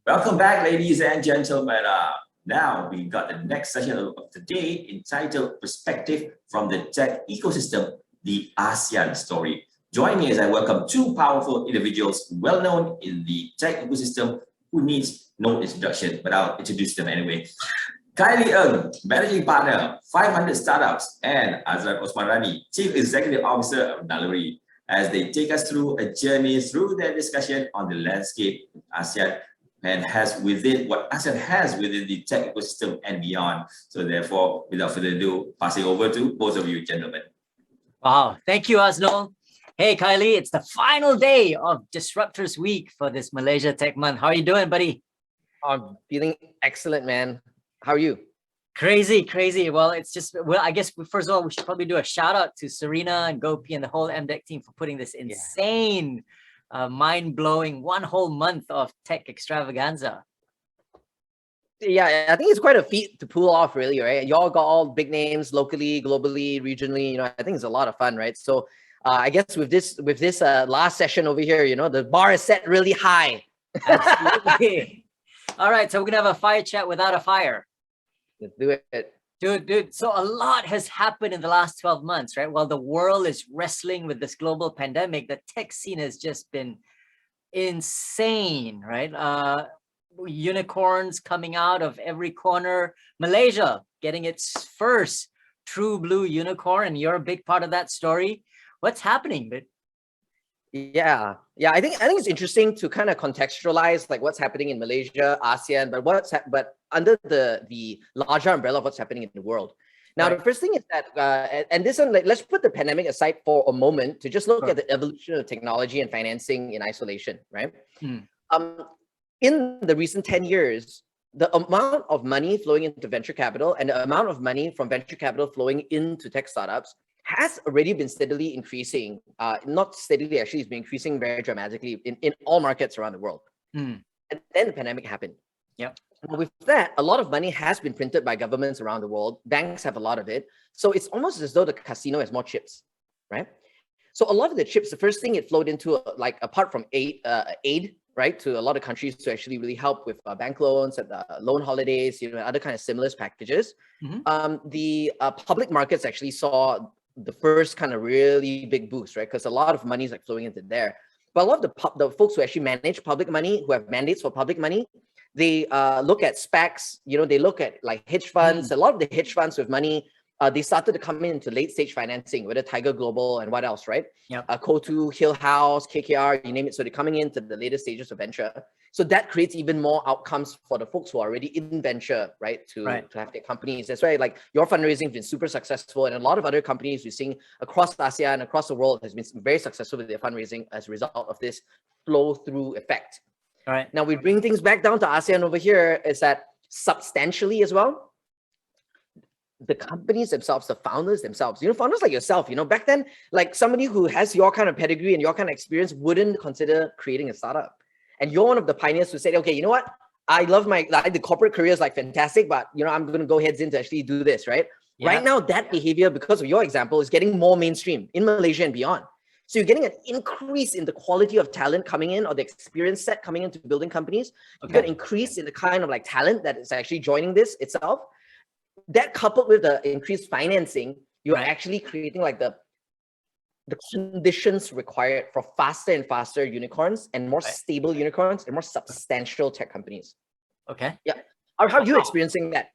Welcome back, ladies and gentlemen. Now we got the next session of the day entitled Perspective from the Tech Ecosystem, the ASEAN Story. Join me as I welcome two powerful individuals well known in the tech ecosystem who needs no introduction, but I'll introduce them anyway. Khailee, Managing Partner, 500 Startups, and Azran Osman-Rani, Chief Executive Officer of Naluri, as they take us through a journey through their discussion on the landscape of ASEAN and has within what ASEAN has within the tech ecosystem and beyond. So therefore, without further ado, passing over to both of you gentlemen. Wow, thank you, Osno. Hey, Khailee, it's the final day of Disruptors Week for this Malaysia Tech Month. How are you doing, buddy? I'm feeling excellent, man. How are you? Crazy. Well, I guess first of all, we should probably do a shout out to Serena and Gopi and the whole MDEC team for putting this insane, mind-blowing one whole month of tech extravaganza. Yeah, I think it's quite a feat to pull off, really, right? Y'all got all big names locally, globally, regionally. I think it's a lot of fun, right? So I guess with this last session over here, the bar is set really high. Absolutely. All right, so we're gonna have a fire chat without a fire. Let's do it. Dude, so a lot has happened in the last 12 months, right? While the world is wrestling with this global pandemic, the tech scene has just been insane, right? Unicorns coming out of every corner. Malaysia getting its first true blue unicorn, and you're a big part of that story. What's happening, dude? Yeah. I think it's interesting to kind of contextualize like what's happening in Malaysia, ASEAN, but under the larger umbrella of what's happening in the world. Now, The first thing is that, and this one, let's put the pandemic aside for a moment to just look at the evolution of technology and financing in isolation, right? In the recent 10 years, the amount of money flowing into venture capital and the amount of money from venture capital flowing into tech startups has already been steadily increasing. Not steadily, actually, it's been increasing very dramatically in all markets around the world. And then the pandemic happened. Yep. With that, a lot of money has been printed by governments around the world. Banks have a lot of it. So it's almost as though the casino has more chips, right? So a lot of the chips, the first thing it flowed into, like apart from aid, right, to a lot of countries to actually really help with bank loans and loan holidays, other kind of stimulus packages. The public markets actually saw the first kind of really big boost, right? Because a lot of money is like flowing into there. But a lot of the folks who actually manage public money, who have mandates for public money, they look at SPACs, they look at like hedge funds. A lot of the hedge funds with money, they started to come into late stage financing, whether Tiger Global and what else, right? Kotu, Hill House, KKR, you name it. So they're coming into the later stages of venture. So that creates even more outcomes for the folks who are already in venture, right? To have their companies. That's why like your fundraising has been super successful. And a lot of other companies we're seeing across ASEAN, across the world has been very successful with their fundraising as a result of this flow through effect. All right. Now we bring things back down to ASEAN over here is that substantially as well, the companies themselves, the founders themselves, founders like yourself, back then, like somebody who has your kind of pedigree and your kind of experience wouldn't consider creating a startup. And you're one of the pioneers who said, okay, you know what? I love the corporate career is like fantastic, but I'm going to go heads in to actually do this, right? Yeah. Right now, that behavior, because of your example, is getting more mainstream in Malaysia and beyond. So you're getting an increase in the quality of talent coming in or the experience set coming into building companies. You got an increase in the kind of like talent that is actually joining this itself. That coupled with the increased financing, you're actually creating like the conditions required for faster and faster unicorns and more stable unicorns and more substantial tech companies. Okay. Yeah. How are you experiencing that?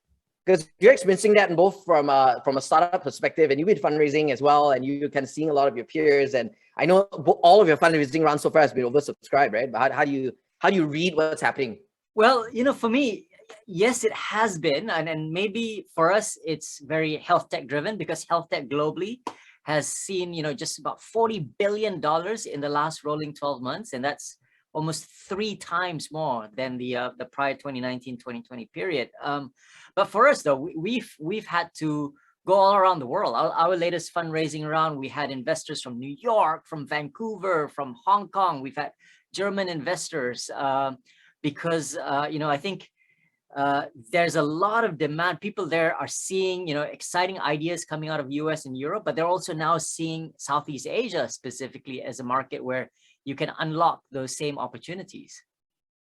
Because you're experiencing that in both from a startup perspective, and you've been fundraising as well, and you kind of seeing a lot of your peers. And I know all of your fundraising rounds so far has been oversubscribed, right? But how do you read what's happening? Well, for me, yes, it has been, and maybe for us it's very health tech driven because health tech globally has seen just about $40 billion in the last rolling 12 months, and that's almost 3 times more than the prior 2019-2020 period. But for us though, we've had to go all around the world. Our latest fundraising round, we had investors from New York, from Vancouver, from Hong Kong. We've had German investors because I think there's a lot of demand. People there are seeing, exciting ideas coming out of US and Europe, but they're also now seeing Southeast Asia specifically as a market where you can unlock those same opportunities.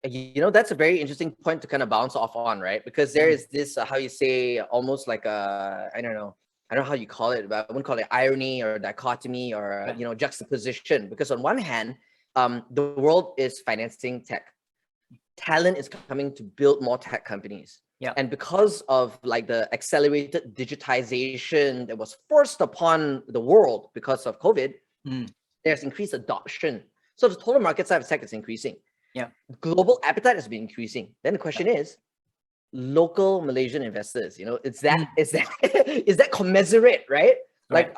That's a very interesting point to kind of bounce off on, right? Because there is this, how you say, almost like a, I don't know how you call it, but I wouldn't call it irony or dichotomy or, juxtaposition. Because on one hand, the world is financing tech. Talent is coming to build more tech companies. Yeah. And because of like the accelerated digitization that was forced upon the world because of COVID, there's increased adoption. So the total market size of tech is increasing. Yeah. Global appetite has been increasing. Then the question is, local Malaysian investors, is that commensurate, right? Like,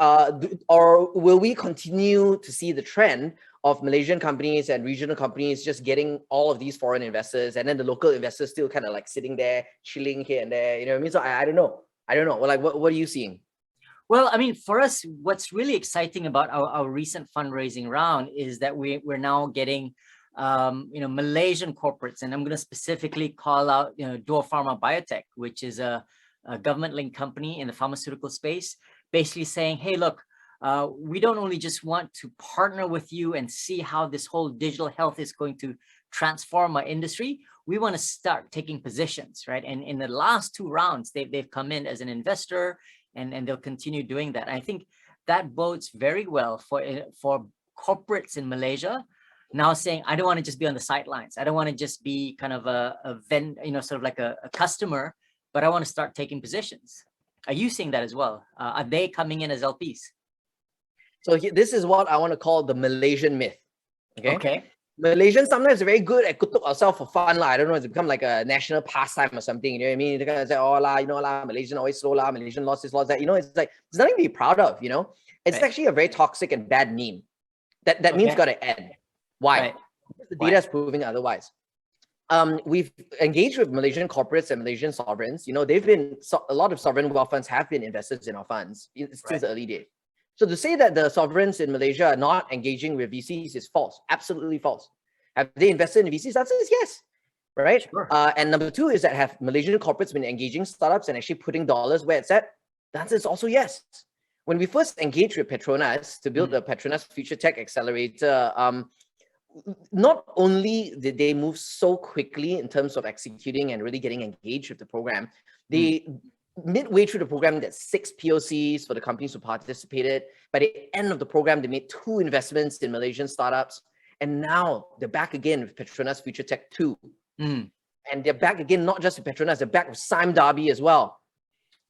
or will we continue to see the trend of Malaysian companies and regional companies just getting all of these foreign investors, and then the local investors still kind of like sitting there, chilling here and there? You know what I mean? So I don't know. Well, like, what are you seeing? Well, I mean, for us, what's really exciting about our recent fundraising round is that we're now getting Malaysian corporates, and I'm going to specifically call out Dua Pharma Biotech, which is a government-linked company in the pharmaceutical space, basically saying, hey, look, we don't only just want to partner with you and see how this whole digital health is going to transform our industry. We want to start taking positions, right? And in the last two rounds, they've come in as an investor, and they'll continue doing that. I think that bodes very well for corporates in Malaysia now saying, I don't want to just be on the sidelines. I don't want to just be kind of a sort of like a customer, but I want to start taking positions. Are you seeing that as well? Are they coming in as LPs? So this is what I want to call the Malaysian myth. Okay. Malaysians sometimes are very good at kutuk ourselves for fun. I don't know, it's become like a national pastime or something. You know what I mean? They're gonna say, Malaysian always slow Malaysian lost this, lost that. It's like, there's nothing to be proud of, It's actually a very toxic and bad meme. That meme's got to end. Why? Right. Because the data is proving otherwise. We've engaged with Malaysian corporates and Malaysian sovereigns. They've been, a lot of sovereign wealth funds have been investors in our funds since the early days. So to say that the sovereigns in Malaysia are not engaging with VCs is false, absolutely false. Have they invested in VCs? The answer is yes, right? Sure. And number two is that have Malaysian corporates been engaging startups and actually putting dollars where it's at? The answer is also yes. When we first engaged with Petronas to build the Petronas Future Tech Accelerator, not only did they move so quickly in terms of executing and really getting engaged with the program, they midway through the program, there's 6 POCs for the companies who participated. By the end of the program, they made 2 investments in Malaysian startups. And now they're back again with Petronas Future Tech 2. And they're back again, not just with Petronas, they're back with Sime Darby as well.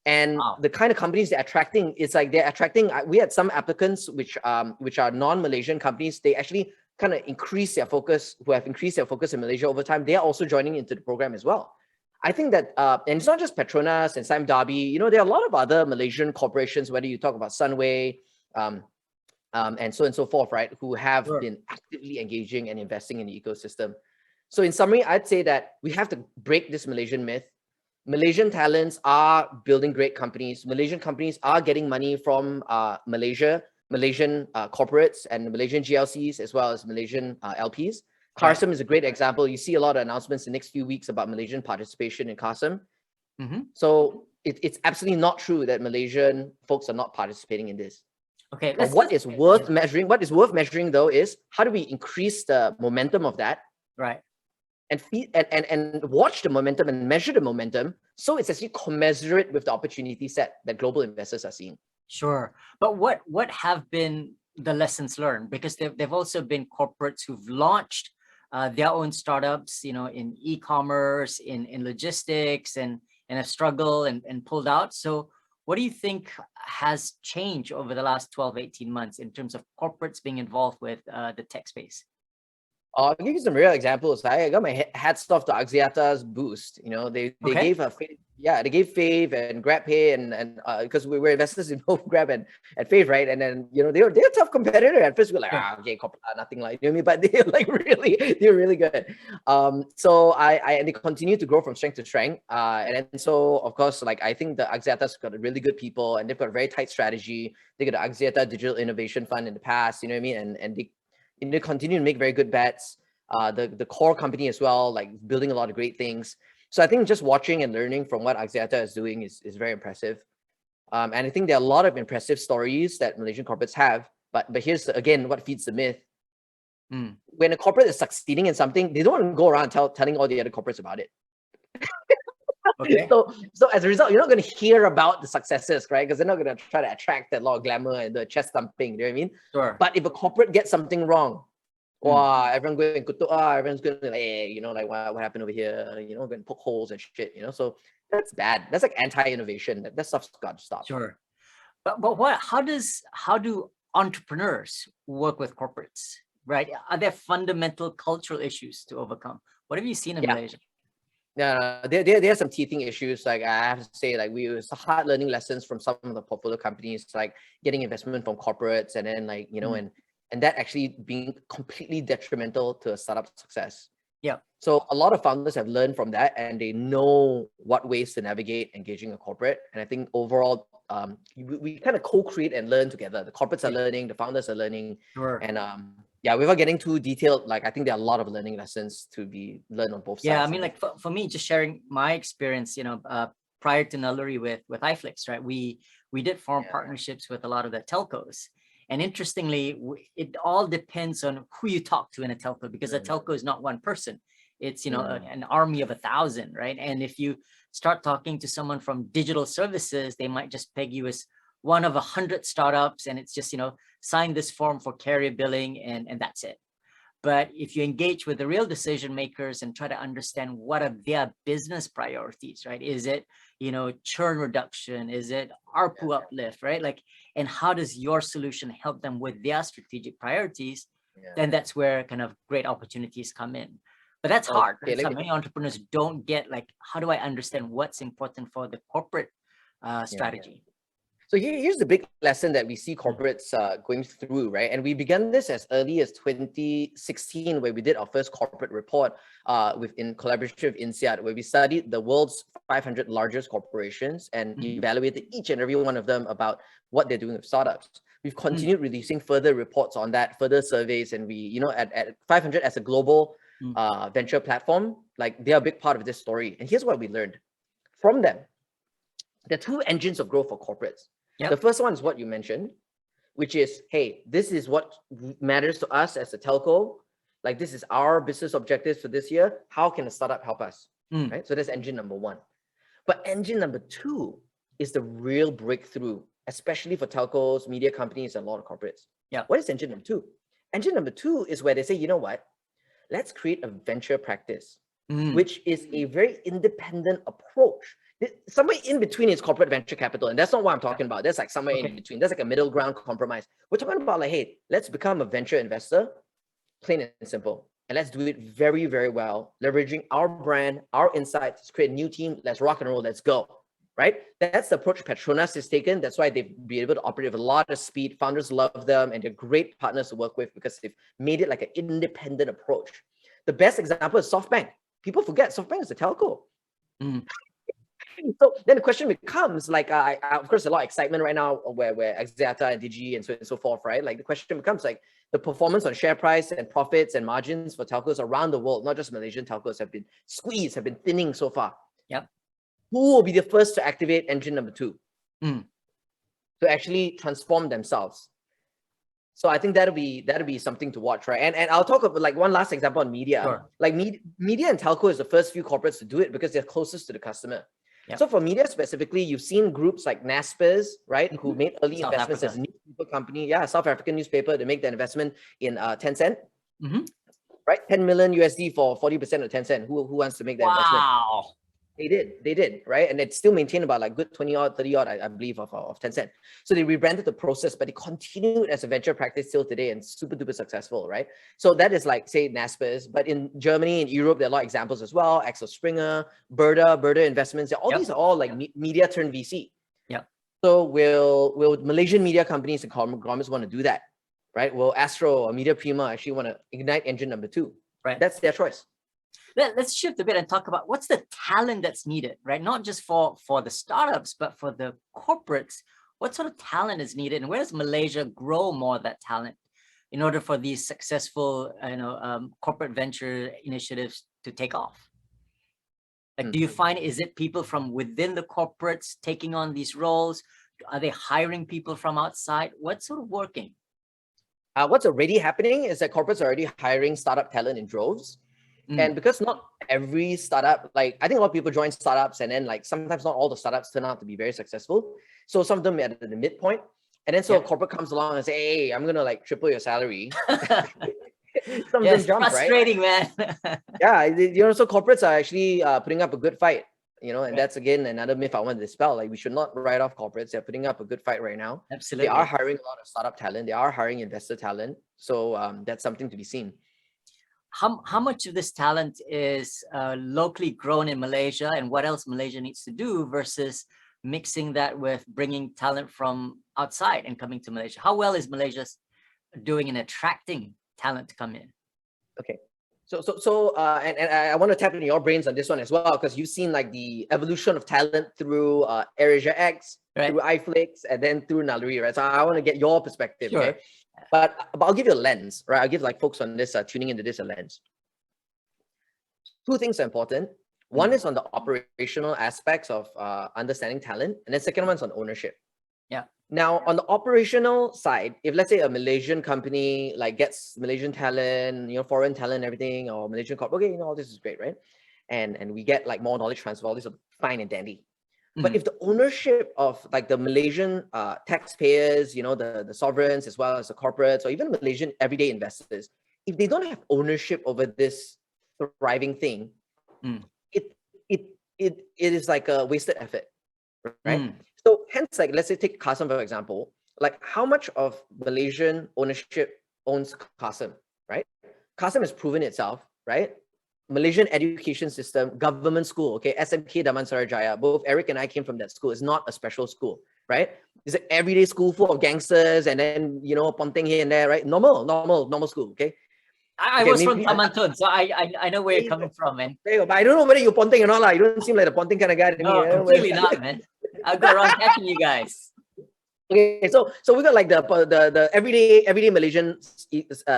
And the kind of companies they're attracting, it's like they're attracting, we had some applicants which are non-Malaysian companies. They actually kind of increase their focus, who have increased their focus in Malaysia over time. They are also joining into the program as well. I think that, and it's not just Petronas and Sime Darby, there are a lot of other Malaysian corporations, whether you talk about Sunway, and so on and so forth, right, who have been actively engaging and investing in the ecosystem. So in summary, I'd say that we have to break this Malaysian myth. Malaysian talents are building great companies. Malaysian companies are getting money from Malaysian corporates and Malaysian GLCs, as well as Malaysian LPs. Karsam is a great example. You see a lot of announcements in the next few weeks about Malaysian participation in Karsam. So it's absolutely not true that Malaysian folks are not participating in this. Okay. But what is worth measuring though is how do we increase the momentum of that? Right. And and watch the momentum and measure the momentum, so it's actually commensurate with the opportunity set that global investors are seeing. Sure. But what have been the lessons learned? Because they've also been corporates who've launched their own startups, in e-commerce, in logistics, and have struggled and pulled out. So what do you think has changed over the last 12, 18 months in terms of corporates being involved with the tech space? I'll give you some real examples. I got my hats off to Axiata's boost. They gave they gave Fave and GrabPay and because we were investors in both Grab and Fave, right? And then they're a tough competitor. At first we were like, okay, nothing like, you know what I mean? But they're really good. So and they continue to grow from strength to strength. And then so of course, like I think the Axiata's got really good people and they've got a very tight strategy. They got the Axiata Digital Innovation Fund in the past, you know what I mean? And they continue to make very good bets. The core company as well, like building a lot of great things. So I think just watching and learning from what Axiata is doing is very impressive. And I think there are a lot of impressive stories that Malaysian corporates have. But here's again what feeds the myth. When a corporate is succeeding in something, they don't want to go around telling all the other corporates about it. Okay. So as a result, you're not going to hear about the successes, right? Because they're not going to try to attract that lot of glamour and the chest thumping. You know what I mean? Sure. But if a corporate gets something wrong, everyone going kutuk, everyone's going to like, hey, you know, like what happened over here? You know, going to poke holes and shit. You know, so that's bad. That's like anti-innovation. That stuff's got to stop. Sure. But what? How do entrepreneurs work with corporates? Right? Are there fundamental cultural issues to overcome? What have you seen in Malaysia? There are some teething issues. Like I have to say, like it was hard learning lessons from some of the portfolio companies, like getting investment from corporates, and then like you know, and that actually being completely detrimental to a startup success. Yeah. So a lot of founders have learned from that, and they know what ways to navigate engaging a corporate. And I think overall, we kind of co-create and learn together. The corporates are learning, the founders are learning, and without getting too detailed, like I think there are a lot of learning lessons to be learned on both sides. Yeah, I mean, like for me, just sharing my experience, you know, prior to Naluri with iFlix, right? We did form partnerships with a lot of the telcos. And interestingly, it all depends on who you talk to in a telco, because a telco is not one person. It's, you know, an army of 1,000, right? And if you start talking to someone from digital services, they might just peg you as one of 100 startups, and it's just, you know, sign this form for carrier billing, and that's it. But if you engage with the real decision makers and try to understand what are their business priorities, right? Is it, you know, churn reduction? Is it ARPU uplift, right? Like, and how does your solution help them with their strategic priorities? Then that's where kind of great opportunities come in. But that's hard. Right? So many entrepreneurs don't get like, how do I understand what's important for the corporate strategy? So here's the big lesson that we see corporates going through, right? And we began this as early as 2016, where we did our first corporate report in collaboration with INSEAD, where we studied the world's 500 largest corporations and evaluated each and every one of them about what they're doing with startups. We've continued releasing further reports on that, further surveys, and we, you know, at 500 as a global venture platform, like they're a big part of this story. And here's what we learned from them. There are two engines of growth for corporates. The first one is what you mentioned, which is, hey, this is what matters to us as a telco. Like, this is our business objectives for this year. How can a startup help us? Right? So that's engine number one. But engine number two is the real breakthrough, especially for telcos, media companies, and a lot of corporates. What is engine number two? Engine number two is where they say, you know what? Let's create a venture practice, which is a very independent approach. Somewhere in between is corporate venture capital. And that's not what I'm talking about. That's like somewhere in between. That's like a middle ground compromise. We're talking about like, hey, let's become a venture investor, plain and simple. And let's do it very, very well, leveraging our brand, our insights, to create a new team. Let's rock and roll. Let's go. Right? That's the approach Petronas has taken. That's why they've been able to operate with a lot of speed. Founders love them, and they're great partners to work with because they've made it like an independent approach. The best example is SoftBank. People forget SoftBank is a telco. So then the question becomes, like, of course, a lot of excitement right now where Axiata and Digi and so on and so forth, right? Like the question becomes like the performance on share price and profits and margins for telcos around the world, not just Malaysian telcos, have been squeezed, have been thinning so far. Who will be the first to activate engine number two to actually transform themselves? So I think that'll be something to watch, right? And I'll talk about like one last example on media. Like media and telco is the first few corporates to do it because they're closest to the customer. So for media specifically, you've seen groups like Naspers, right, who made early investments as a newspaper company. South African newspaper. They make the investment in Tencent, right? $10 million USD for 40% of Tencent. Who wants to make that investment? They did, right? And it's still maintained about like good 20 odd, 30 odd, I believe, of Tencent. So they rebranded the process, but they continued as a venture practice till today and super duper successful, right? So that is like, say, Naspers, but in Germany and Europe, there are a lot of examples as well. Axel Springer, Berda Investments, all these are all like media turned VC. So will Malaysian media companies and conglomerates want to do that, right? Will Astro or Media Prima actually want to ignite engine number two? Right. That's their choice. Let's shift a bit and talk about what's the talent that's needed, right? Not just for the startups, but for the corporates. What sort of talent is needed, and where does Malaysia grow more of that talent in order for these successful, corporate venture initiatives to take off? Like, do you find, is it people from within the corporates taking on these roles? Are they hiring people from outside? What's sort of working? what's already happening is that corporates are already hiring startup talent in droves. And because not every startup, like I think a lot of people join startups and then like sometimes not all the startups turn out to be very successful. So some of them are at the midpoint. And then so a corporate comes along and say, hey, I'm gonna like triple your salary. Some of them jump, frustrating, right? Man. Yeah, so corporates are actually putting up a good fight, and that's again another myth I want to dispel. Like we should not write off corporates. They're putting up a good fight right now. Absolutely. They are hiring a lot of startup talent. They are hiring investor talent. So that's something to be seen. How much of this talent is locally grown in Malaysia, and what else Malaysia needs to do versus mixing that with bringing talent from outside and coming to Malaysia? How well is Malaysia doing in attracting talent to come in? Okay. And I want to tap into your brains on this one as well, because you've seen like the evolution of talent through AirAsia X, through iFlix, and then through Naluri, right? So I want to get your perspective, okay? But I'll give you a lens, right? I'll give like folks on this tuning into this a lens. Two things are important. One is on the operational aspects of understanding talent, and then second one's on ownership. Yeah. Now, on the operational side, if let's say a Malaysian company like gets Malaysian talent, foreign talent, everything, or Malaysian corp, okay, all this is great, right? And we get like more knowledge transfer, all this is fine and dandy. But if the ownership of like the Malaysian taxpayers, the sovereigns as well as the corporates or even Malaysian everyday investors, if they don't have ownership over this thriving thing, it is like a wasted effort, right? So hence, like let's say take Qasim for example, like how much of Malaysian ownership owns Qasim, right? Qasim has proven itself, right? Malaysian education system, government school, okay, SMK Damansara Jaya, both Eric and I came from that school. It's not a special school, right? It's an everyday school full of gangsters and then, ponting here and there, right? Normal school, okay? I was from Tamantun, so I know where you're coming from, man. But I don't know whether you're ponting or not. You don't seem like the ponting kind of guy to me. No, completely not, man. I'll go around catching you guys. Okay, so we got like the everyday Malaysian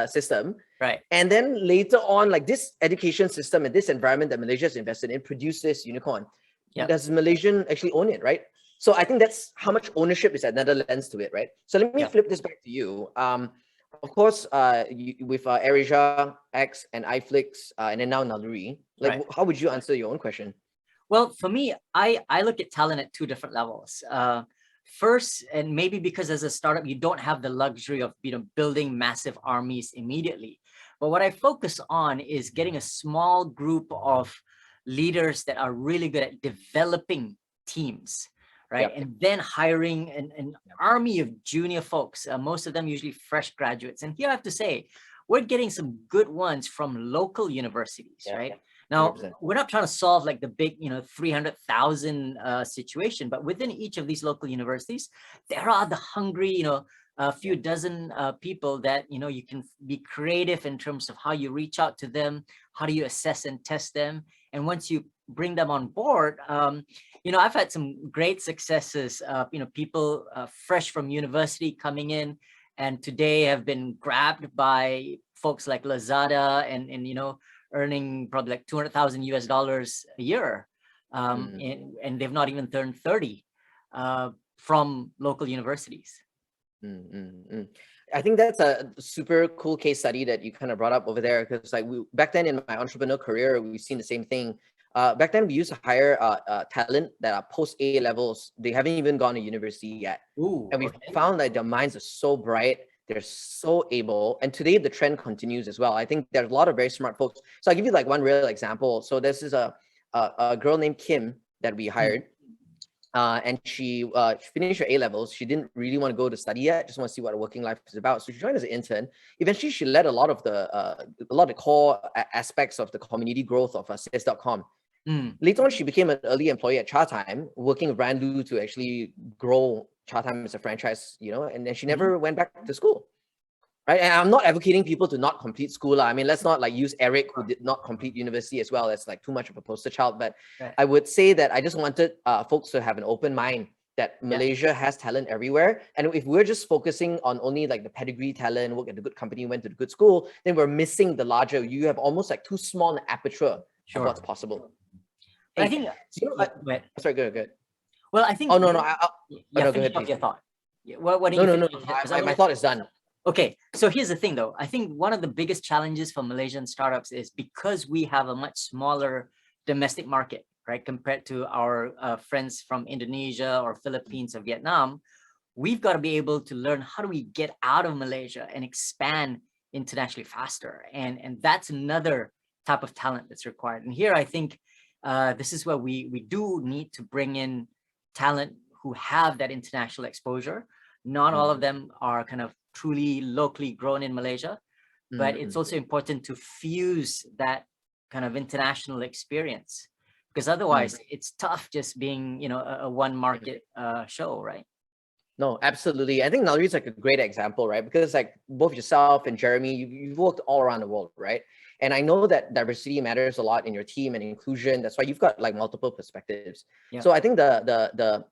system, right? And then later on, like this education system and this environment that Malaysia has invested in produced this unicorn. Does Malaysian actually own it, right? So I think that's how much ownership is another lens to it, right? So let me flip this back to you. Of course, with AirAsia X and iFlix, and then now Naluri, like how would you answer your own question? Well, for me, I look at talent at two different levels. First, and maybe because as a startup, you don't have the luxury of building massive armies immediately. But what I focus on is getting a small group of leaders that are really good at developing teams, right? And then hiring an army of junior folks, most of them usually fresh graduates. And here I have to say, we're getting some good ones from local universities, right? Now, 100%. We're not trying to solve like the big, 300,000 situation, but within each of these local universities, there are the hungry, a few dozen people that, you can be creative in terms of how you reach out to them, how do you assess and test them. And once you bring them on board, I've had some great successes, people fresh from university coming in and today have been grabbed by folks like Lazada and earning probably like $200,000 a year, and they've not even turned 30 from local universities. I think that's a super cool case study that you kind of brought up over there, because like back then in my entrepreneurial career, we've seen the same thing. Back then we used to hire talent that are post A levels. They haven't even gone to university yet. And we found that their minds are so bright. They're so able. And today the trend continues as well. I think there's a lot of very smart folks. So I'll give you like one real example. So this is a girl named Kim that we hired. And she finished her A levels. She didn't really want to go to study yet, just want to see what a working life is about. So she joined as an intern. Eventually, she led a lot of the core aspects of the community growth of CS.com. Later on, she became an early employee at Chatime, working with Randu to actually grow Chatime as a franchise, and then she never went back to school. Right. And I'm not advocating people to not complete school. I mean, let's not like use Eric, who did not complete university as well. That's like too much of a poster child. But I would say that I just wanted folks to have an open mind that Malaysia has talent everywhere. And if we're just focusing on only like the pedigree talent, work at a good company, went to the good school, then we're missing the larger. You have almost like too small an aperture of what's possible. I think. Sorry, good. Well, I think. Oh no, no. Finish up your thought. What do you think? No. My thought is done. Okay, so here's the thing though. I think one of the biggest challenges for Malaysian startups is because we have a much smaller domestic market, right? Compared to our friends from Indonesia or Philippines or Vietnam, we've got to be able to learn how do we get out of Malaysia and expand internationally faster. And that's another type of talent that's required. And here I think this is where we do need to bring in talent who have that international exposure. Not all of them are kind of truly locally grown in Malaysia, but it's also important to fuse that kind of international experience, because otherwise it's tough just being, you know, a one market show, right? No, absolutely. I think Naluri is like a great example, right? Because like both yourself and Jeremy, you've worked all around the world, right? And I know that diversity matters a lot in your team and inclusion. That's why you've got like multiple perspectives. Yeah. So I think the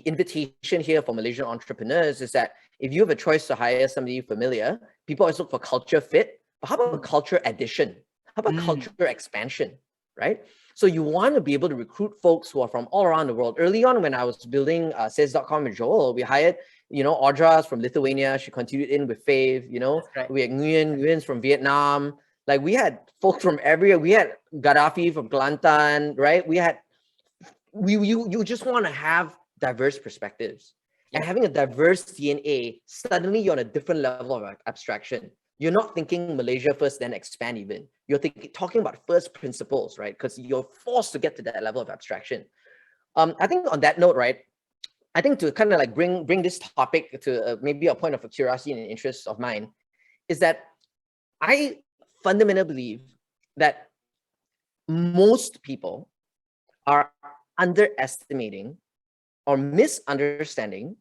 invitation here for Malaysian entrepreneurs is that if you have a choice to hire somebody familiar, people always look for culture fit. But how about culture addition? How about culture expansion, right? So you want to be able to recruit folks who are from all around the world. Early on, when I was building Says.com with Joel, we hired, you know, Audra from Lithuania. She continued in with Fave, you know. Right. We had Nguyen's from Vietnam. Like we had folks from everywhere. We had Gaddafi from Kelantan, right? You just want to have diverse perspectives. And having a diverse DNA, suddenly you're on a different level of abstraction. You're not thinking Malaysia first, then expand even. You're talking about first principles, right? Because you're forced to get to that level of abstraction. I think on that note, right, I think to kind of like bring this topic to maybe a point of curiosity and interest of mine is that I fundamentally believe that most people are underestimating or misunderstanding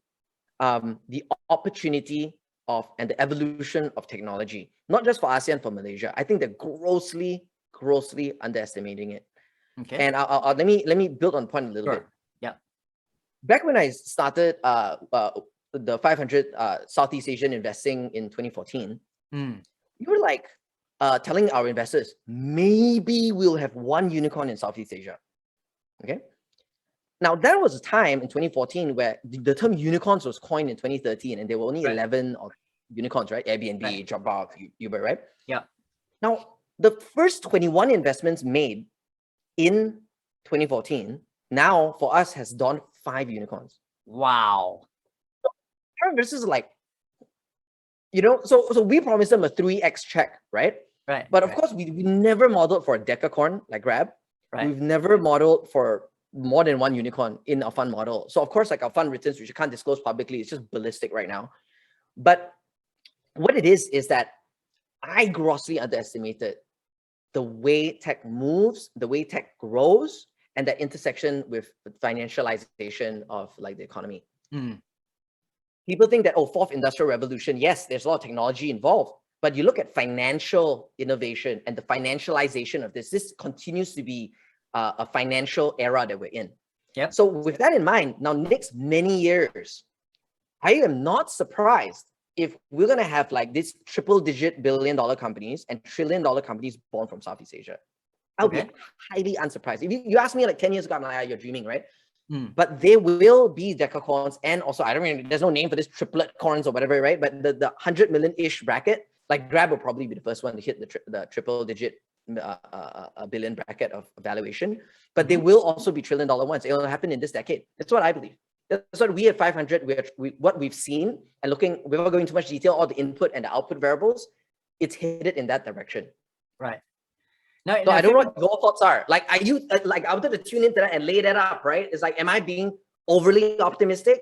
the opportunity of and the evolution of technology, not just for ASEAN, for Malaysia. I think they're grossly underestimating it. Okay. And I'll let me build on the point a little bit. Yeah. Back when I started the 500 Southeast Asian investing in 2014, we were like telling our investors, maybe we'll have one unicorn in Southeast Asia. Okay. Now, there was a time in 2014 where the term unicorns was coined in 2013, and there were only 11 of unicorns, right? Airbnb, Dropbox, Uber, right? Yeah. Now, the first 21 investments made in 2014, now for us has done 5 unicorns. Wow. So our investors are like, you know, so we promised them a 3x check, right? Right. But of course, we never modeled for a decacorn like Grab. Right. We've never modeled for more than one unicorn in our fund model. So of course, like our fund returns, which you can't disclose publicly, it's just ballistic right now. But what it is that I grossly underestimated the way tech moves, the way tech grows, and that intersection with financialization of like the economy. People think that, oh, fourth industrial revolution, yes, there's a lot of technology involved, but you look at financial innovation and the financialization of this continues to be a financial era that we're in. Yep. So with that in mind, now next many years, I am not surprised if we're going to have like these triple-digit billion-dollar companies and trillion-dollar companies born from Southeast Asia. I'll be highly unsurprised. If you ask me like 10 years ago, I'm like, you're dreaming, right? But they will be decacorns, and also I don't mean there's no name for this triplet corns or whatever, right? But the 100 million-ish bracket, like Grab will probably be the first one to hit the triple-digit billion bracket of valuation. But they will also be trillion-dollar ones. It will happen in this decade. That's what I believe. That's what we at 500, what we've seen, and looking, without going into much detail, all the input and the output variables, it's headed in that direction. Right. So I don't know what your thoughts are. Like, are you like, I wanted to tune into that and lay that up, right? It's like, am I being overly optimistic?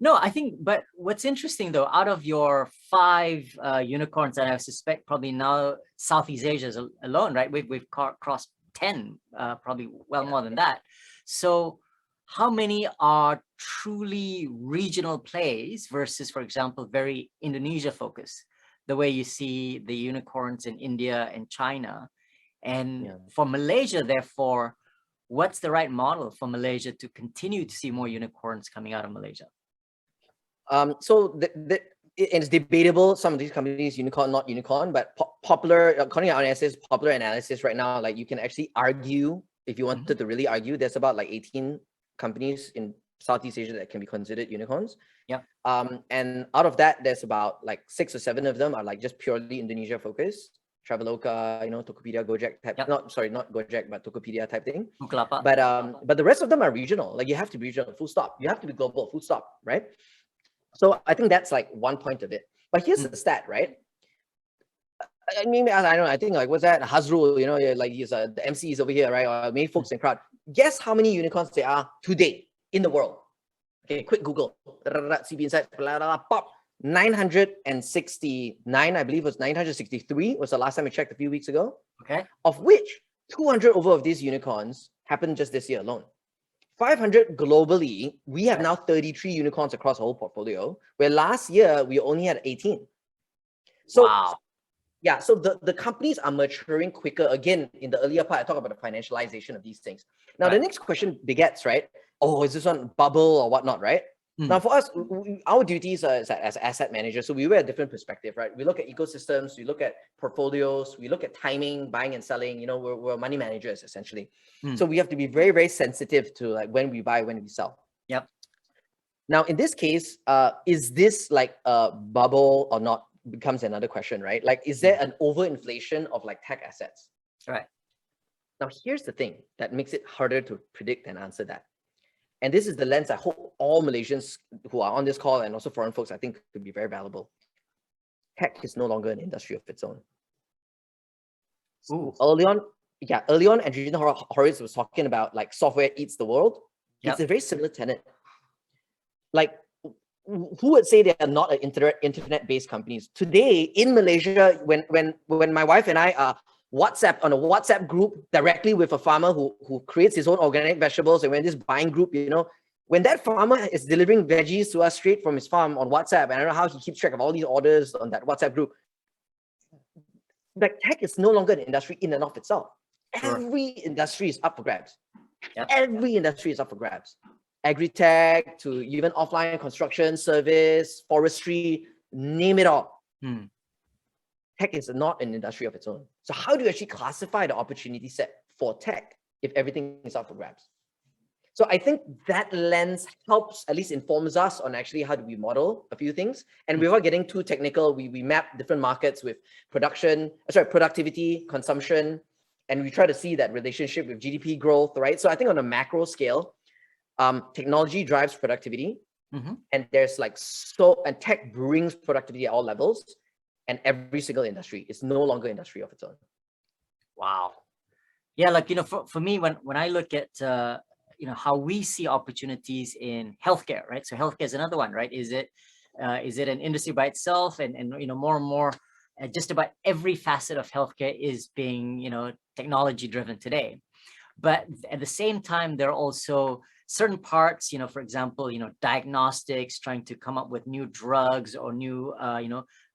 No, I think, but what's interesting though, out of your 5 unicorns, and I suspect probably now Southeast Asia alone, right? We've crossed 10, probably more than that. So how many are truly regional plays versus, for example, very Indonesia focused, the way you see the unicorns in India and China? And for Malaysia, therefore, what's the right model for Malaysia to continue to see more unicorns coming out of Malaysia? So it's debatable, some of these companies, unicorn, not unicorn, but popular, according to our analysis, popular analysis right now, like you can actually argue, if you wanted to really argue, there's about like 18 companies in Southeast Asia that can be considered unicorns. Yep. And out of that, there's about like 6 or 7 of them are like just purely Indonesia focused. Traveloka, Tokopedia, Gojek type. Yep. Not Gojek, but Tokopedia type thing. Bukalapak. But the rest of them are regional. Like you have to be regional, full stop. You have to be global, full stop, right? So I think that's like one point of it. But here's the stat, right? I mean, I don't know. I think like what's that? Hazrul, like he's the MC is over here, right? Or many folks in crowd. Guess how many unicorns there are today in the world? Okay, quick Google. CB Insight. Pop. 969, I believe it was 963 was the last time I checked a few weeks ago. Okay. Of which 200 over of these unicorns happened just this year alone. 500 globally, we have now 33 unicorns across the whole portfolio, where last year we only had 18. So, wow. Yeah, so the companies are maturing quicker. Again, in the earlier part, I talk about the financialization of these things. Now, the next question begets, right? Oh, is this one bubble or whatnot, right? Now, for us, our duties as asset managers, so we wear a different perspective, right? We look at ecosystems, we look at portfolios, we look at timing, buying and selling. We're money managers essentially. So we have to be very, very sensitive to like when we buy, when we sell. Yep. Now, in this case, is this like a bubble or not? Becomes another question, right? Like, is there an overinflation of like tech assets? Right. Now, here's the thing that makes it harder to predict and answer that. And this is the lens I hope all Malaysians who are on this call and also foreign folks, I think, could be very valuable. Tech is no longer an industry of its own. Ooh. Early on, Andrew Horowitz was talking about like software eats the world. Yep. It's a very similar tenet. Like, who would say they are not an internet-based companies? Today in Malaysia, when my wife and I are on a WhatsApp group directly with a farmer who creates his own organic vegetables, and when this buying group, when that farmer is delivering veggies to us straight from his farm on WhatsApp, and I don't know how he keeps track of all these orders on that WhatsApp group. Like tech is no longer an industry in and of itself. Sure. Every industry is up for grabs. Yep. Every industry is up for grabs. Agri-tech to even offline construction, service, forestry, name it all. Tech is not an industry of its own. So how do you actually classify the opportunity set for tech if everything is up for grabs? So I think that lens helps, at least informs us on actually how do we model a few things. And without getting too technical, we map different markets with productivity, consumption, and we try to see that relationship with GDP growth, right? So I think on a macro scale, technology drives productivity, and there's and tech brings productivity at all levels, and every single industry is no longer industry of its own. Wow. Yeah, like for me, when I look at how we see opportunities in healthcare, right? So healthcare is another one, right? Is it an industry by itself, and more and more, just about every facet of healthcare is being technology driven today. But at the same time, there are also certain parts, for example, diagnostics, trying to come up with new drugs or new,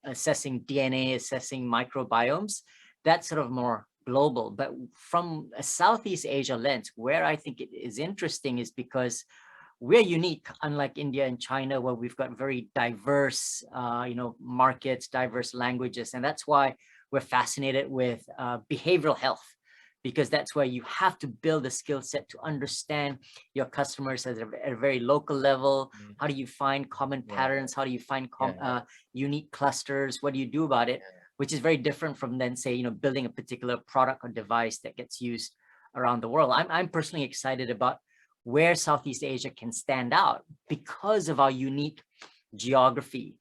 assessing DNA, assessing microbiomes. That's sort of more global. But from a Southeast Asia lens, where I think it is interesting is because we're unique, unlike India and China, where we've got very diverse, markets, diverse languages. And that's why we're fascinated with behavioral health, because that's where you have to build a skill set to understand your customers at a very local level. How do you find common patterns? How do you find unique clusters? What do you do about it? Which is very different from then, say, building a particular product or device that gets used around the world. I'm personally excited about where Southeast Asia can stand out because of our unique geography.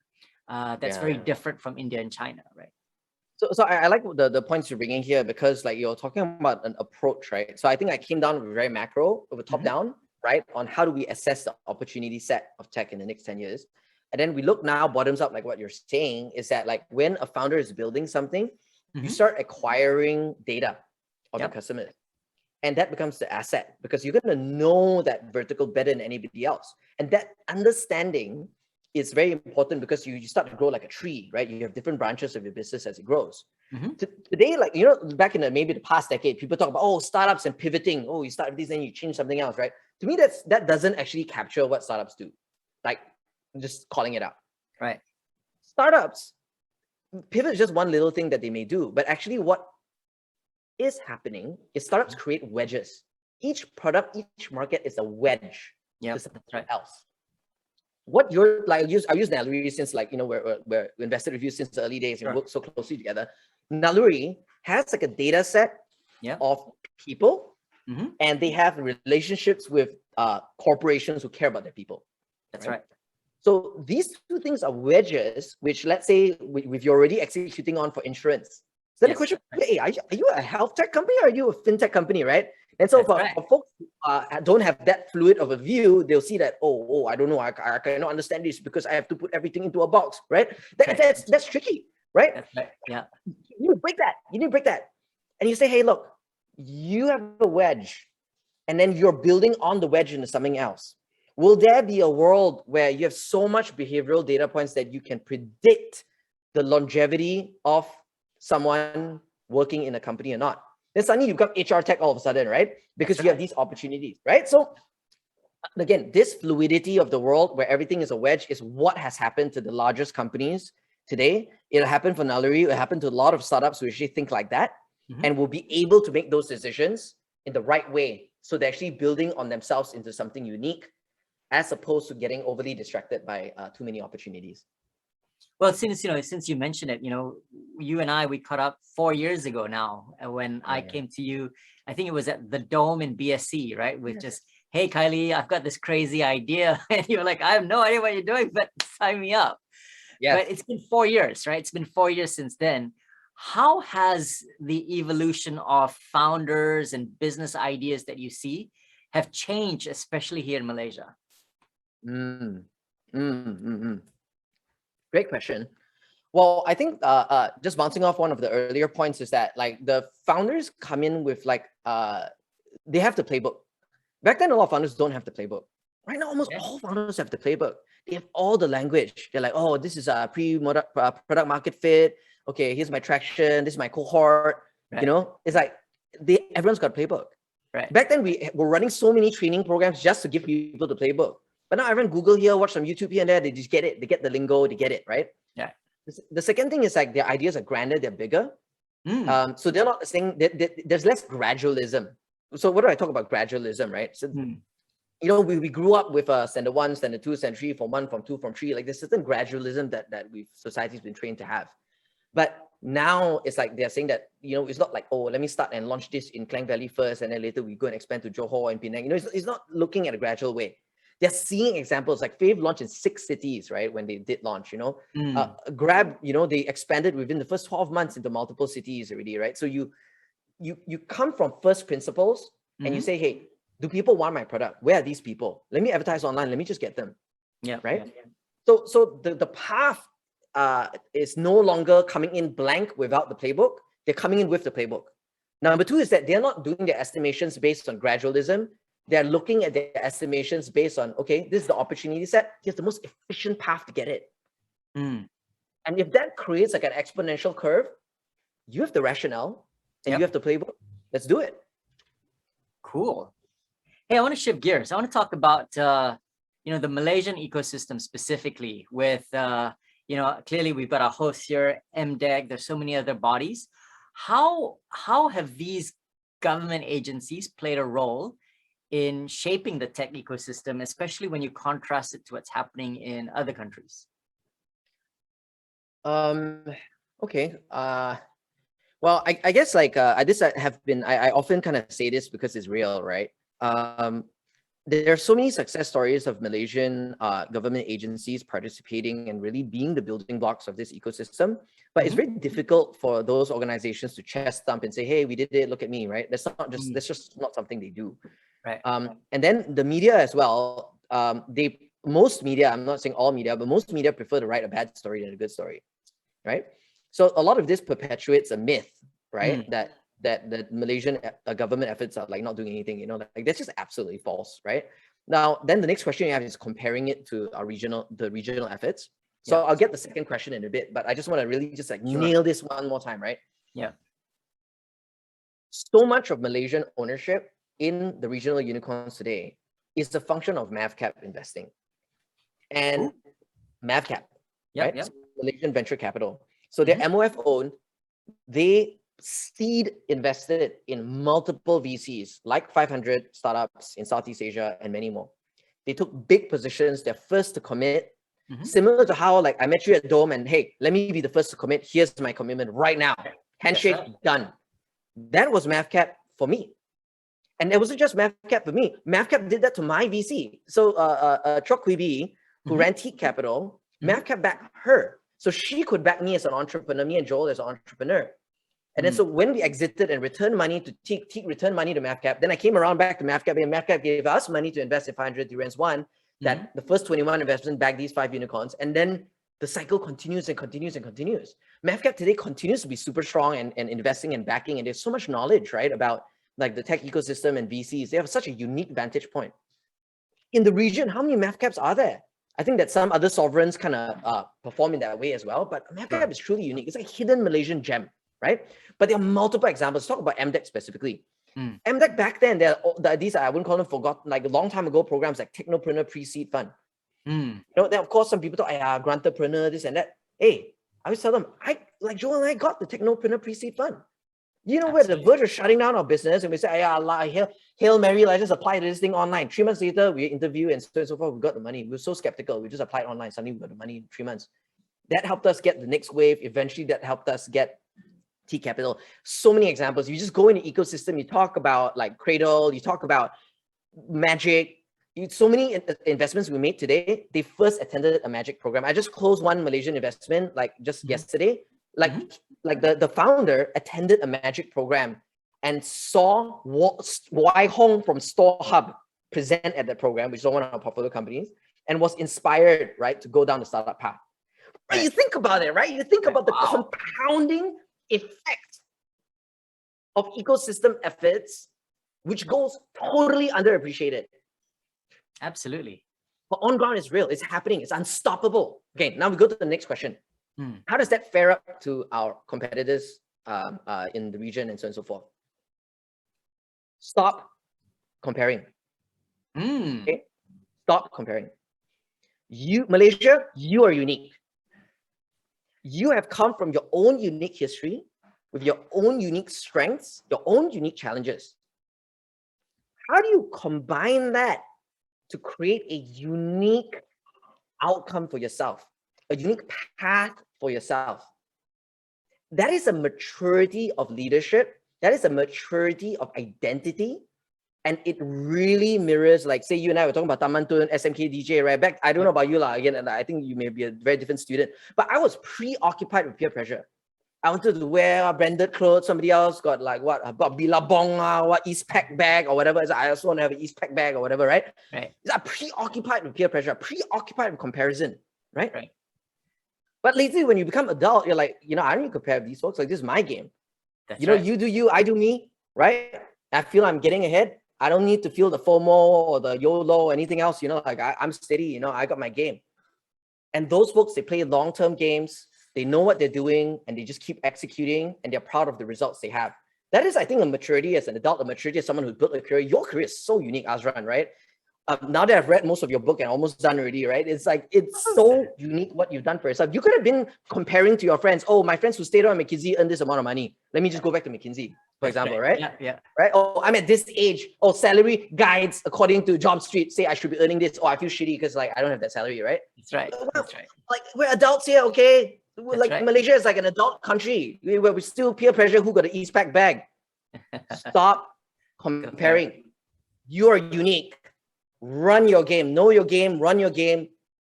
That's very different from India and China, right? So I like the points you're bringing here, because like you're talking about an approach, right? So I think I came down with very macro, over top down, right? On how do we assess the opportunity set of tech in the next 10 years. And then we look now bottoms up, like what you're saying is that like when a founder is building something, you start acquiring data of your customers. And that becomes the asset, because you're going to know that vertical better than anybody else. And that understanding is very important, because you start to grow like a tree, right? You have different branches of your business as it grows. Today, like, back in maybe the past decade, people talk about, startups and pivoting. Oh, you start with this, then you change something else, right? To me, that doesn't actually capture what startups do. Like, just calling it out. Right. Startups, pivot is just one little thing that they may do, but actually what is happening is startups create wedges. Each product, each market is a wedge to something else. what you're like, I use Naluri since like, we're invested with you since the early days and Sure. work so closely together. Naluri has like a data set Yeah. of people, Mm-hmm. and they have relationships with corporations who care about their people. That's right. So these two things are wedges, which let's say if you're already executing on for insurance. So then the question, hey, are you a health tech company or are you a fintech company, right? And so for folks who don't have that fluid of a view, they'll see that, I don't know, I cannot understand this because I have to put everything into a box, right? That's tricky, right? That's right. Yeah. You need to break that. You need to break that. And you say, hey, look, you have a wedge, and then you're building on the wedge into something else. Will there be a world where you have so much behavioral data points that you can predict the longevity of someone working in a company or not? Then suddenly you've got HR tech all of a sudden, right? Because you have these opportunities, right? So again, this fluidity of the world where everything is a wedge is what has happened to the largest companies today. It'll happen for Naluri. It'll happen to a lot of startups who actually think like that, and will be able to make those decisions in the right way. So they're actually building on themselves into something unique, as opposed to getting overly distracted by too many opportunities. Well, since you mentioned it, you and I, we caught up 4 years ago now. When I came to you, I think it was at the Dome in BSC, right? With just, hey, Khailee, I've got this crazy idea. And you're like, I have no idea what you're doing, but sign me up. Yeah. But it's been 4 years, right? It's been 4 years since then. How has the evolution of founders and business ideas that you see have changed, especially here in Malaysia? Great question. Well, I think just bouncing off one of the earlier points is that like the founders come in with like they have the playbook. Back then, a lot of founders don't have the playbook. Right now, almost all founders have the playbook. They have all the language. They're like, oh, this is a product market fit. Okay, here's my traction. This is my cohort. It's like everyone's got a playbook. Right. Back then, we were running so many training programs just to give people the playbook. But now everyone Google here, watch some YouTube here and there. They just get it. They get the lingo. They get it, right? Yeah. The second thing is like their ideas are grander. They're bigger. So they're not saying there's less gradualism. So what do I talk about gradualism, right? So, we grew up with standard 1, standard 2, standard 3, form 1, form 2, form 3. Like there's certain gradualism that society's been trained to have. But now it's like they're saying that, it's not like, let me start and launch this in Klang Valley first, and then later we go and expand to Johor and Penang. It's not looking at a gradual way. They're seeing examples like Fave launched in 6 cities, right? When they did launch, Grab, they expanded within the first 12 months into multiple cities already, right? So you come from first principles and you say, hey, do people want my product? Where are these people? Let me advertise online. Let me just get them. Yeah. Right. Yeah. So the path is no longer coming in blank without the playbook. They're coming in with the playbook. Number 2 is that they're not doing their estimations based on gradualism. They're looking at their estimations based on, okay, this is the opportunity set. Here's the most efficient path to get it. And if that creates like an exponential curve, you have the rationale and you have the playbook. Let's do it. Cool. Hey, I want to shift gears. I want to talk about, the Malaysian ecosystem specifically with, clearly we've got our host here, MDEG. There's so many other bodies. How have these government agencies played a role in shaping the tech ecosystem, especially when you contrast it to what's happening in other countries? Okay. Well, I guess like I often kind of say this because it's real, right? There are so many success stories of Malaysian government agencies participating and really being the building blocks of this ecosystem. But it's very difficult for those organizations to chest thump and say, hey, we did it, look at me, right? That's just not something they do. Right. And then the media as well, most media, I'm not saying all media, but most media prefer to write a bad story than a good story, right? So a lot of this perpetuates a myth, right? That the Malaysian government efforts are like not doing anything, like that's just absolutely false, right? Now, then the next question you have is comparing it to the regional efforts. So I'll get the second question in a bit, but I just want to really just like nail this one more time, right? Yeah. So much of Malaysian ownership in the regional unicorns today is the function of MAVCAP investing. And MAVCAP, right? So Malaysian Venture Capital. So they're MOF owned. They seed invested in multiple VCs, like 500 startups in Southeast Asia and many more. They took big positions. They're first to commit. Mhm. Similar to how like I met you at Dome and hey, let me be the first to commit. Here's my commitment right now. Handshake, done. That was MAVCAP for me. And it wasn't just MAVCAP for me. MAVCAP did that to my VC. So Chok Kui Bee, who ran Teak Capital, MAVCAP backed her. So she could back me as an entrepreneur, me and Joel as an entrepreneur. And then so when we exited and returned money to Teak, Teak returned money to MAVCAP. Then I came around back to MAVCAP and MAVCAP gave us money to invest in 500 Durians 1. That the first 21 investments back these 5 unicorns. And then the cycle continues and continues and continues. MAVCAP today continues to be super strong and investing and backing. And there's so much knowledge, right, about like the tech ecosystem and VCs. They have such a unique vantage point. In the region, how many MAVCAPs are there? I think that some other sovereigns kind of perform in that way as well. But MAVCAP is truly unique. It's like a hidden Malaysian gem, right? But there are multiple examples. Talk about MDEC specifically. MDEC back then, these are, I wouldn't call them forgotten, like a long time ago programs like Technopreneur Pre-Seed Fund. You know, then of course some people thought, Grantapreneur, this and that. Hey, I always tell them, like Joel and I got the Technopreneur Pre-Seed Fund. You know, we're at the verge of shutting down our business and we say, Hail Mary, let's just apply this thing online. 3 months later, we interview and so on and so forth, we got the money. We were so skeptical. We just applied online. Suddenly we got the money in 3 months. That helped us get the next wave. Eventually that helped us get Teak Capital. So many examples. You just go in the ecosystem, you talk about like Cradle, you talk about Magic. So many investments we made today, they first attended a Magic program. I just closed one Malaysian investment like just yesterday. Like the founder attended a Magic program and saw Wai Hong from Store Hub present at that program, which is one of our portfolio companies, and was inspired, right, to go down the startup path. Right. You think about it, right? You think about the compounding effect of ecosystem efforts, which goes totally underappreciated. Absolutely. But on ground is real. It's happening. It's unstoppable. Okay, now we go to the next question. How does that fare up to our competitors in the region and so on and so forth? Stop comparing. Okay? Stop comparing. Malaysia, you are unique. You have come from your own unique history with your own unique strengths, your own unique challenges. How do you combine that to create a unique outcome for yourself, a unique path for yourself? That is a maturity of leadership. That is a maturity of identity. And it really mirrors, like, say you and I were talking about Tamantun, SMK DJ, right? Back, I don't know about you, again, and I think you may be a very different student, but I was preoccupied with peer pressure. I wanted to wear branded clothes. Somebody else got like what? Got Billabong, what Eastpak bag or whatever. I also want to have an Eastpak bag or whatever, right? Right. I'm preoccupied with peer pressure, preoccupied with comparison, right? Right. But lately, when you become adult, you're like, you know, I don't need to compare with these folks. Like, this is my game. That's you know, you do you, I do me, right? I feel I'm getting ahead. I don't need to feel the FOMO or the YOLO or anything else. You know, like I'm steady. You know, I got my game. And those folks, they play long-term games. They know what they're doing and they just keep executing and they're proud of the results they have. That is, I think, a maturity as an adult, a maturity as someone who built a career. Your career is so unique, Azran, right? Now that I've read most of your book and almost done already, right? It's like, it's so unique what you've done for yourself. You could have been comparing to your friends. Oh, my friends who stayed on McKinsey earn this amount of money. Let me just go back to McKinsey, for example, right? Yeah. Right? Oh, I'm at this age. Oh, salary guides according to Job Street say I should be earning this. Oh, I feel shitty because like I don't have that salary, right? That's right. That's right. Like we're adults here, okay? Like right. Malaysia is like an adult country where we still peer pressure who got an Eastpak bag. Stop comparing. You are unique. Run your game, know your game, run your game,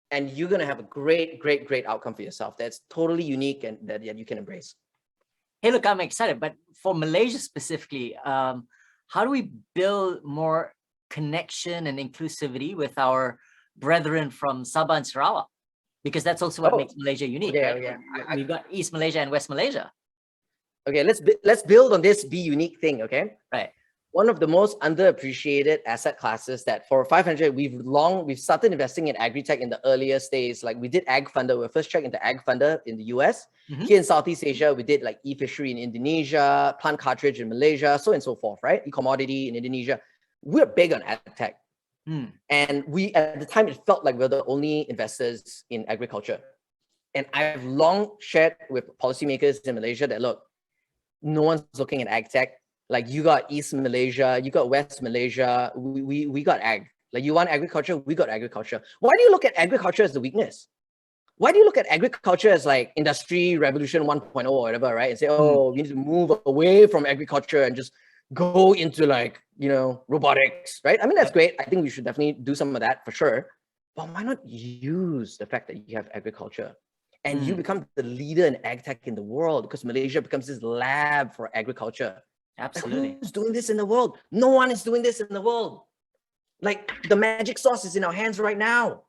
and you're gonna have a great, great, great outcome for yourself. That's totally unique and that you can embrace. Hey, look, I'm excited, but for Malaysia specifically, how do we build more connection and inclusivity with our brethren from Sabah and Sarawak? Because that's also what makes Malaysia unique. Yeah, right? yeah. We've got East Malaysia and West Malaysia. Okay, let's build on this be unique thing, okay? Right. One of the most underappreciated asset classes that for 500, we've started investing in agri-tech in the earliest days. Like we did Ag Funder, we first checked into Ag Funder in the US. Here in Southeast Asia, we did like e-fishery in Indonesia, plant cartridge in Malaysia, so and so forth, right? E-commodity in Indonesia. We're big on ag tech. And we, at the time, it felt like we're the only investors in agriculture. And I've long shared with policymakers in Malaysia that, look, no one's looking at ag tech. Like you got East Malaysia, you got West Malaysia, we got ag. Like you want agriculture, we got agriculture. Why do you look at agriculture as the weakness? Why do you look at agriculture as like industry revolution 1.0 or whatever, right? And say, oh, we need to move away from agriculture and just go into like, robotics, right? I mean, that's great. I think we should definitely do some of that for sure. But why not use the fact that you have agriculture and you become the leader in ag tech in the world, because Malaysia becomes this lab for agriculture. Absolutely. Like, who's doing this in the world? No one is doing this in the world. Like the magic sauce is in our hands right now.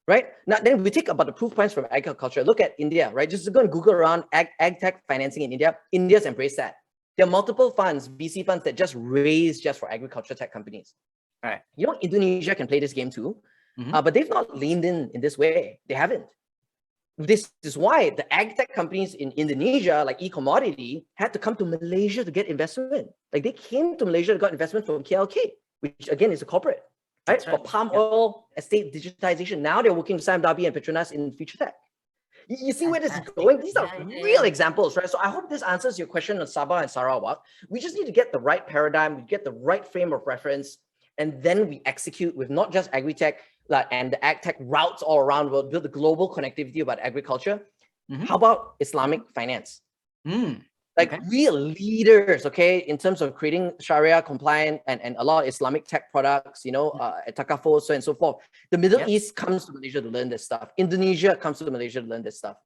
Right? Now, then we take about the proof points from agriculture. Look at India, right? Just go and Google around ag tech financing in India. India's embraced that. There are multiple funds, VC funds, that just raise just for agriculture tech companies. Right. Indonesia can play this game too, but they've not leaned in this way. They haven't. This is why the ag tech companies in Indonesia, like e-commodity, had to come to Malaysia to get investment. Like they came to Malaysia to get investment from KLK, which again is a corporate. Right? For palm oil estate digitization. Now they're working with Sam Darby and Petronas in future tech. You see where this is going? These are real examples, right? So I hope this answers your question on Sabah and Sarawak. We just need to get the right paradigm, we get the right frame of reference, and then we execute with not just agri-tech and the ag tech routes all around the world, build the global connectivity about agriculture. How about Islamic finance? Real leaders, okay, in terms of creating Sharia compliant and a lot of Islamic tech products, Takaful, so and so forth. The Middle East comes to Malaysia to learn this stuff. Indonesia comes to Malaysia to learn this stuff.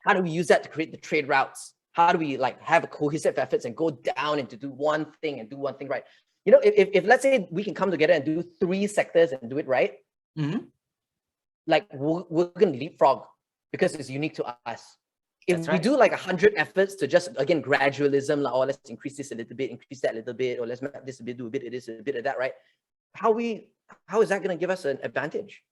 How do we use that to create the trade routes? How do we have a cohesive efforts and go down and to do one thing and do one thing right? If let's say we can come together and do 3 sectors and do it right, we're going to leapfrog because it's unique to us. If we do 100 efforts to just, again, gradualism, let's increase this a little bit, increase that a little bit, or let's map this a bit, do a bit of this, a bit of that, right? How is that going to give us an advantage?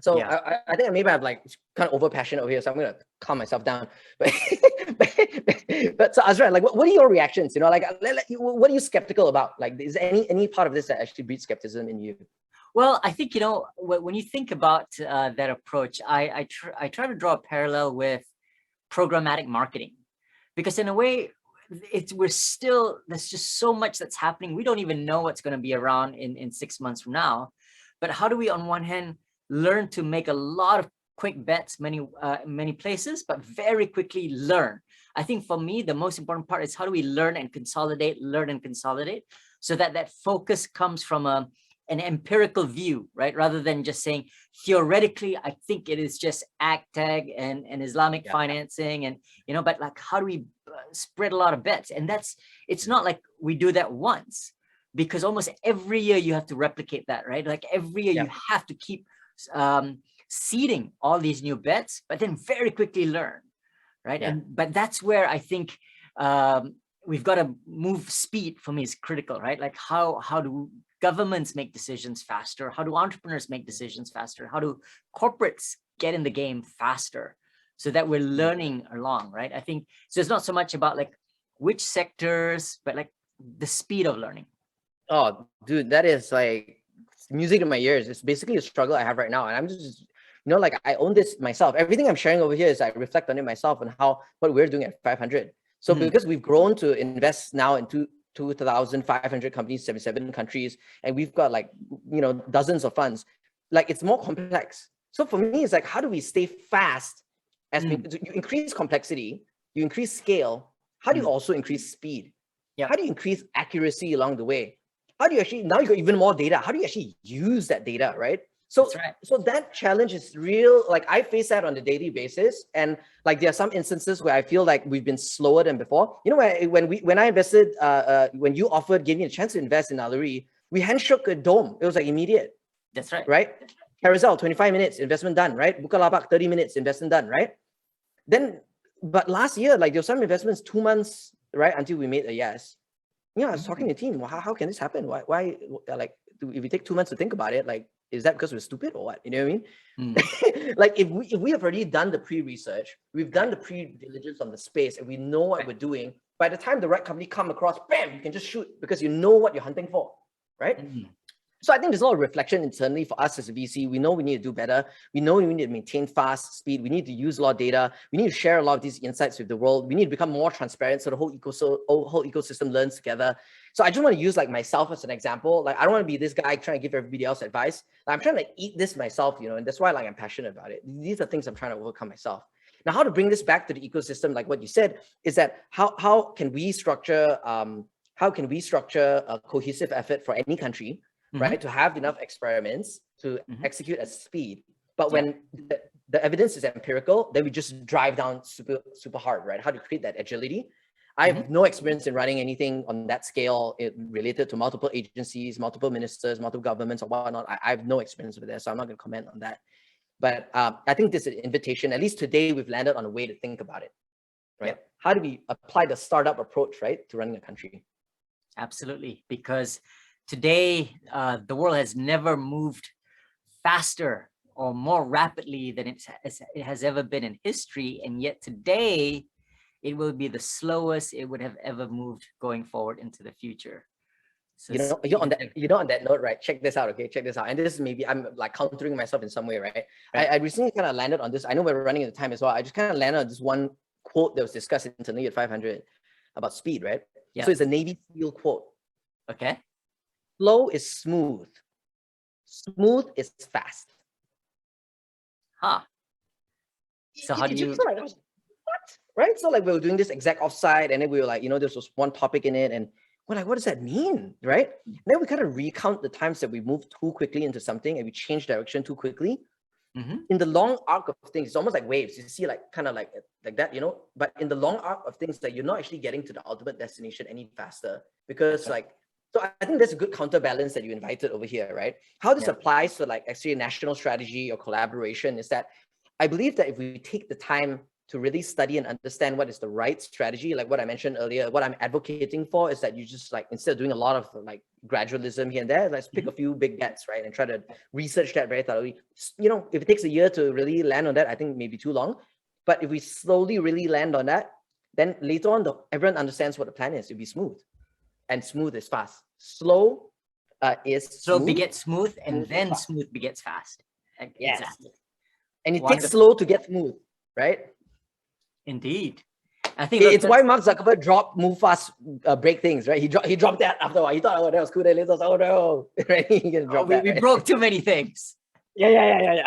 So I think maybe I'm kind of over passionate over here, so I'm going to calm myself down. But so Azran, what are your reactions? What are you skeptical about? Is there any part of this that actually breeds skepticism in you? Well, I think, when you think about that approach, I try to draw a parallel with programmatic marketing, because in a way there's just so much that's happening. We don't even know what's going to be around in 6 months from now. But how do we, on one hand, learn to make a lot of quick bets many places, but very quickly learn? I think for me, the most important part is how do we learn and consolidate, so that focus comes from an empirical view, right? Rather than just saying, theoretically, I think it is just ag tech and Islamic financing and, but how do we spread a lot of bets? And it's not like we do that once, because almost every year you have to replicate that, right? Every year you have to keep seeding all these new bets, but then very quickly learn, right? But that's where I think we've got to move. Speed for me is critical, right? How do governments make decisions faster? How do entrepreneurs make decisions faster? How do corporates get in the game faster so that we're learning along, right? I think so. It's not so much about which sectors, but the speed of learning. Oh, dude, that is music to my ears. It's basically a struggle I have right now. And I'm just, I own this myself. Everything I'm sharing over here is I reflect on it myself and what we're doing at 500. So because we've grown to invest now into 2,500 companies, 77 countries, and we've got dozens of funds, it's more complex. So for me, it's how do we stay fast as you increase complexity, you increase scale, how do you also increase speed? How do you increase accuracy along the way? How do you actually, now you got even more data, how do you actually use that data, right? So, so that challenge is real. I face that on a daily basis. And there are some instances where I feel we've been slower than before. When I invested, when you gave me a chance to invest in Naluri, we handshook a dome. It was immediate. That's right. Right? Carousel, 25 minutes, investment done, right? Bukalapak, 30 minutes, investment done, right? But last year, there were some investments 2 months, right? Until we made a yes. I was talking to the team, well, how can this happen? Why if we take 2 months to think about it, is that because we're stupid or what? You know what I mean? If we have already done the pre-research, we've done the pre-diligence on the space, and we know what we're doing, by the time the right company come across, bam, you can just shoot because you know what you're hunting for, right? So I think there's a lot of reflection internally for us as a VC. We know we need to do better. We know we need to maintain fast speed. We need to use a lot of data. We need to share a lot of these insights with the world. We need to become more transparent so the whole ecosystem learns together. So I just want to use like myself as an example. Like I don't want to be this guy trying to give everybody else advice. Like, I'm trying to eat this myself, you know, and that's why like I'm passionate about it. These are things I'm trying to overcome myself. Now, how to bring this back to the ecosystem, like what you said, is that how can we structure a cohesive effort for any country, right, to have enough experiments to execute at speed. But when the evidence is empirical, then we just drive down super hard, right? How to create that agility. I have no experience in running anything on that scale related to multiple agencies, multiple ministers, multiple governments or whatnot. I have no experience with that, so I'm not going to comment on that. But I think this is an invitation. At least today, we've landed on a way to think about it, right? How do we apply the startup approach, right, to running a country? Absolutely, because today, the world has never moved faster or more rapidly than it has ever been in history. And yet today, it will be the slowest it would have ever moved going forward into the future. So on that note, right? Check this out, okay? Check this out. And this is maybe I'm like countering myself in some way, right? I recently kind of landed on this. I know we're running out of time as well. I just kind of landed on this one quote that was discussed internally at 500 about speed, right? So it's a Navy SEAL quote. Okay. Slow is smooth. Smooth is fast. Huh. So how do you... Like, what? Right? So like we were doing this exec offsite and then we were like, this was one topic in it and we're like, what does that mean, right? And then we kind of recount the times that we moved too quickly into something and we changed direction too quickly. In the long arc of things, it's almost like waves. You see like kind of like that, but in the long arc of things, that you're not actually getting to the ultimate destination any faster because so I think there's a good counterbalance that you invited over here, right? How this applies to like actually a national strategy or collaboration is that I believe that if we take the time to really study and understand what is the right strategy, like what I mentioned earlier, what I'm advocating for is that you just like, instead of doing a lot of like gradualism here and there, let's pick a few big bets, right? And try to research that very thoroughly. If it takes a year to really land on that, I think maybe too long. But if we slowly really land on that, then later on, everyone understands what the plan is. It'll be smooth. And smooth is fast. Slow is slow smooth. begets smooth, and then smooth begets fast. Yes. Exactly. And it takes slow to get smooth, right? Indeed. I think it's why Mark Zuckerberg dropped move fast, break things, right? He dropped that after a while. He thought, oh, that was cool. Then later, oh no, right? He can drop that. We broke too many things. Yeah.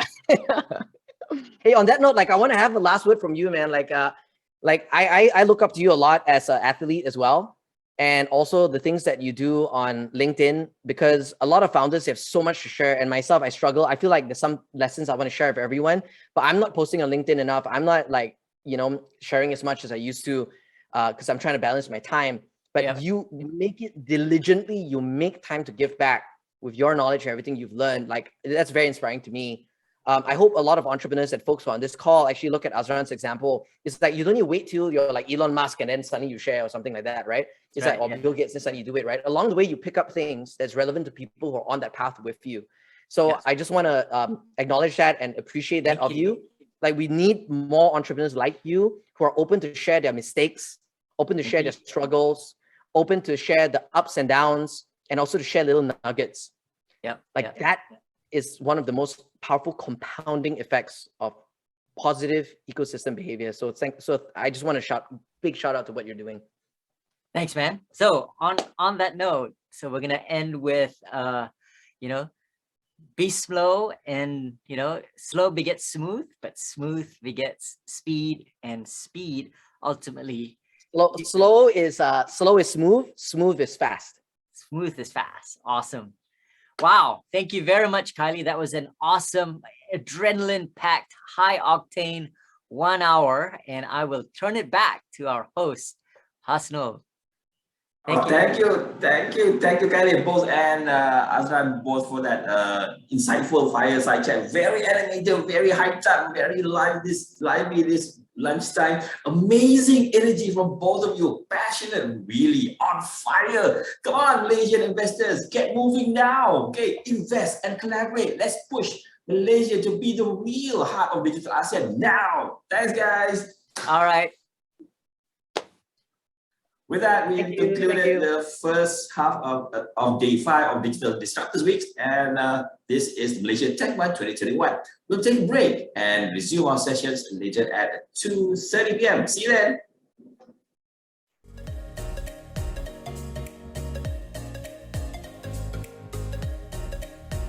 Hey, on that note, like I want to have the last word from you, man. Like I look up to you a lot as an athlete as well, and also the things that you do on LinkedIn, because a lot of founders have so much to share, and myself, I struggle. I feel like there's some lessons I want to share with everyone, but I'm not posting on LinkedIn enough. I'm not like sharing as much as I used to, because I'm trying to balance my time. But you make it diligently. You make time to give back with your knowledge and everything you've learned. Like that's very inspiring to me. I hope a lot of entrepreneurs and folks who are on this call actually look at Azran's example. It's like you don't need to wait till you're like Elon Musk and then suddenly you share or something like that, right? It's like, Bill Gates, and suddenly you do it, right? Along the way, you pick up things that's relevant to people who are on that path with you. So I just want to acknowledge that and appreciate that of you. Like we need more entrepreneurs like you who are open to share their mistakes, open to share their struggles, open to share the ups and downs, and also to share little nuggets. That is one of the most powerful compounding effects of positive ecosystem behavior. So I just want to big shout out to what you're doing. Thanks, man. So on that note, so we're gonna end with be slow, and slow begets smooth, but smooth begets speed, and speed ultimately slow is smooth, smooth is fast. Smooth is fast. Awesome. Wow. Thank you very much, Khailee. That was an awesome, adrenaline-packed, high-octane 1 hour, and I will turn it back to our host, Hasnul. Thank you, Khailee, both and Azran, both for that insightful fireside chat. Very animated, very hyped up, very lively this lunchtime. Amazing energy from both of you. Passionate, really on fire. Come on, Malaysian investors, get moving now. Okay, invest and collaborate. Let's push Malaysia to be the real heart of digital ASEAN now. Thanks, guys. All right. With that, we Thank you, thank concluded you. the first half of day 5 of Digital Disruptors Week, and this is Malaysia Tech Month 2021. We'll take a break and resume our sessions later at 2:30 p.m. See you then.